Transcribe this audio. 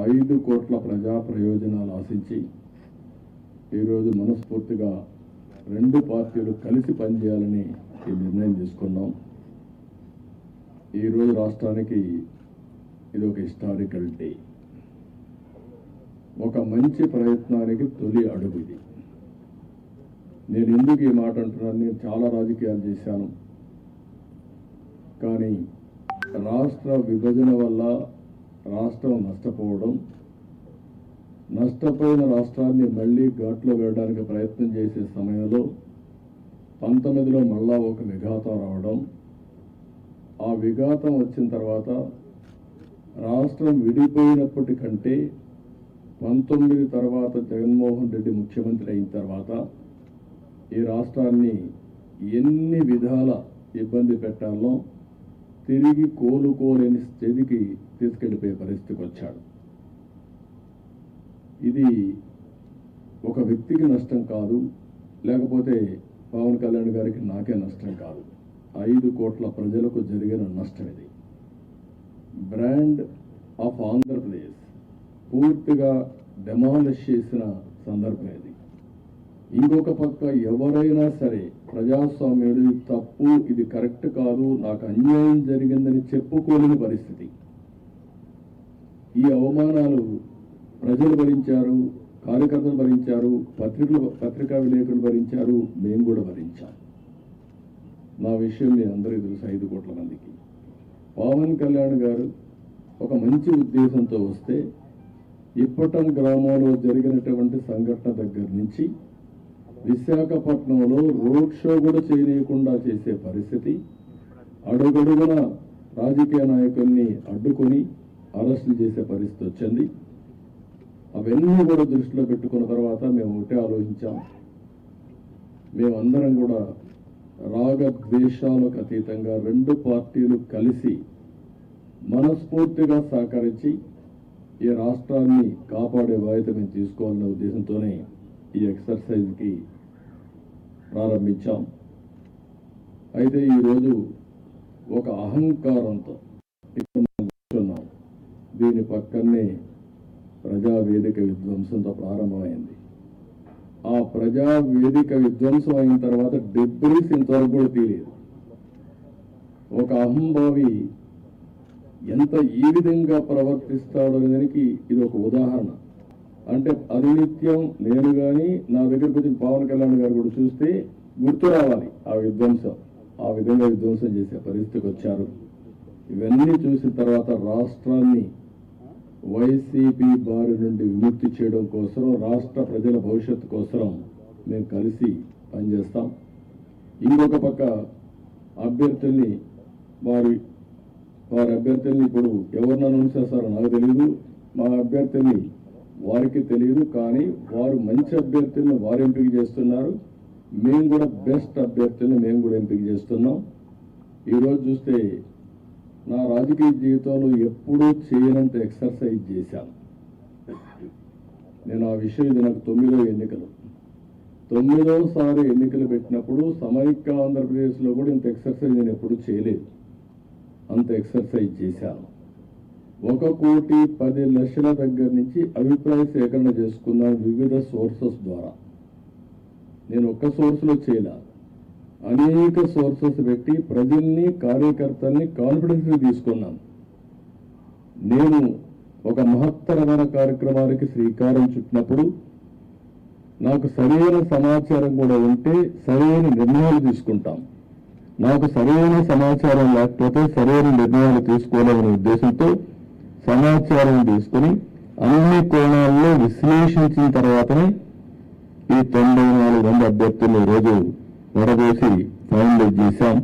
5 కోట్ల ప్రజా ప్రయోజనాలు ఆశించి ఈరోజు మనస్ఫూర్తిగా 2 పార్టీలు కలిసి పనిచేయాలని ఈ నిర్ణయం తీసుకున్నాం. ఈరోజు రాష్ట్రానికి ఇది ఒక హిస్టారికల్ డే. ఒక మంచి ప్రయత్నానికి తొలి అడుగు ఇది. నేను ఎందుకు ఈ మాట అంటున్నాను? నేను చాలా రాజకీయాలు చేశాను, కానీ రాష్ట్ర విభజన వల్ల రాష్ట్రం నష్టపోవడం, నష్టపోయిన రాష్ట్రాన్ని మళ్ళీ ఘాట్లో వేయడానికి ప్రయత్నం చేసే సమయంలో 19లో మళ్ళా ఒక విఘాతం రావడం, ఆ విఘాతం వచ్చిన తర్వాత రాష్ట్రం విడిపోయినప్పటికంటే 19 తర్వాత జగన్మోహన్ రెడ్డి ముఖ్యమంత్రి అయిన తర్వాత ఈ రాష్ట్రాన్ని ఎన్ని విధాల ఇబ్బంది పెట్టాలో తిరిగి కోలుకోలేని స్థితికి తీసుకెళ్ళిపోయే పరిస్థితికి వచ్చాడు. ఇది ఒక వ్యక్తికి నష్టం కాదు, లేకపోతే పవన్ కళ్యాణ్ గారికి నాకే నష్టం కాదు. 5 కోట్ల ప్రజలకు జరిగిన నష్టం ఇది. బ్రాండ్ ఆఫ్ ఆంధ్రప్రదేశ్ పూర్తిగా డెమాలిష్ చేసిన సందర్భం ఇది. ఇంకొక పక్క ఎవరైనా సరే ప్రజాస్వామ్యుడు ఇది తప్పు, ఇది కరెక్ట్ కాదు, నాకు అన్యాయం జరిగిందని చెప్పుకోలేని పరిస్థితి. ఈ అవమానాలు ప్రజలు భరించారు, కార్యకర్తలు భరించారు, పత్రికా విలేకరులు భరించారు, మేము కూడా భరించాం. నా విషయం మీ అందరికీ తెలుసు. 5 కోట్ల మందికి పవన్ కళ్యాణ్ గారు ఒక మంచి ఉద్దేశంతో వస్తే ఇప్పటం గ్రామంలో జరిగినటువంటి సంఘటన దగ్గర నుంచి విశాఖపట్నంలో రోడ్ షో కూడా చేయనీయకుండా చేసే పరిస్థితి, అడుగడుగున రాజకీయ నాయకుల్ని అడ్డుకొని అరెస్టులు చేసే పరిస్థితి వచ్చింది. అవన్నీ కూడా దృష్టిలో పెట్టుకున్న తర్వాత మేము ఒకటే ఆలోచించాం. మేమందరం కూడా రాగద్వేషాలకు అతీతంగా 2 పార్టీలు కలిసి మనస్ఫూర్తిగా సహకరించి ఈ రాష్ట్రాన్ని కాపాడే బాధ్యత మేము తీసుకోవాలనే ఉద్దేశంతోనే ఈ ఎక్సర్సైజ్కి ప్రారంభించాం. అయితే ఈరోజు ఒక అహంకారంతో ఇక్కడ కూర్చున్నాం. దీని పక్కనే ప్రజావేదిక విధ్వంసంతో ప్రారంభమైంది. ఆ ప్రజావేదిక విధ్వంసం అయిన తర్వాత డెబ్రీస్ ఇంతవరకు కూడా తీయలేదు. ఒక అహంభావి ఎంత ఈ విధంగా ప్రవర్తిస్తాడో అనేదానికి ఇది ఒక ఉదాహరణ. అంటే అనునిత్యం నేను కానీ నా దగ్గరకు వచ్చిన పవన్ కళ్యాణ్ గారు కూడా చూస్తే గుర్తు రావాలి ఆ విధ్వంసం. ఆ విధంగా విధ్వంసం చేసే పరిస్థితికి వచ్చారు. ఇవన్నీ చూసిన తర్వాత రాష్ట్రాన్ని వైసీపీ బారి నుండి విముక్తి చేయడం కోసం, రాష్ట్ర ప్రజల భవిష్యత్తు కోసం మేము కలిసి పనిచేస్తాం. ఇంకొక పక్క అభ్యర్థుల్ని వారి అభ్యర్థుల్ని ఇప్పుడు ఎవరిని అనౌన్స్ చేస్తారో నాకు తెలియదు, మా అభ్యర్థుల్ని వారికి తెలియదు. కానీ వారు మంచి అభ్యర్థులను వారు ఎంపిక చేస్తున్నారు. మేము కూడా బెస్ట్ అభ్యర్థులను మేము కూడా ఎంపిక చేస్తున్నాం. ఈరోజు చూస్తే నా రాజకీయ జీవితంలో ఎప్పుడూ చేయనంత ఎక్సర్సైజ్ చేశాను నేను. ఆ విషయం ఇది నాకు 9వ ఎన్నికలు, 9వసారి ఎన్నికలు పెట్టినప్పుడు సమైక్య ఆంధ్రప్రదేశ్లో కూడా ఇంత ఎక్సర్సైజ్ నేను ఎప్పుడూ చేయలేదు. అంత ఎక్సర్సైజ్ చేశాను. 1,10,00,000 దగ్గర నుంచి అభిప్రాయ సేకరణ చేసుకున్నాను వివిధ సోర్సెస్ ద్వారా. నేను ఒక్క సోర్స్లో చేయలే, అనేక సోర్సెస్ పెట్టి ప్రజల్ని, కార్యకర్తల్ని కాన్ఫిడెన్స్ తీసుకున్నాను. నేను ఒక మహత్తరమైన కార్యక్రమానికి శ్రీకారం చుట్టినప్పుడు నాకు సరైన సమాచారం కూడా ఉంటే సరైన నిర్ణయాలు తీసుకుంటాం. నాకు సరైన సమాచారం లేకపోతే సరైన నిర్ణయాలు తీసుకోవాలనే ఉద్దేశంతో సమాచారం తీసుకుని అన్ని కోణాల్లో విశ్లేషించిన తర్వాతనే ఈ 94 మంది అభ్యర్థులను రోజు వడబోసి ఫైనలైజ్ చేశాం.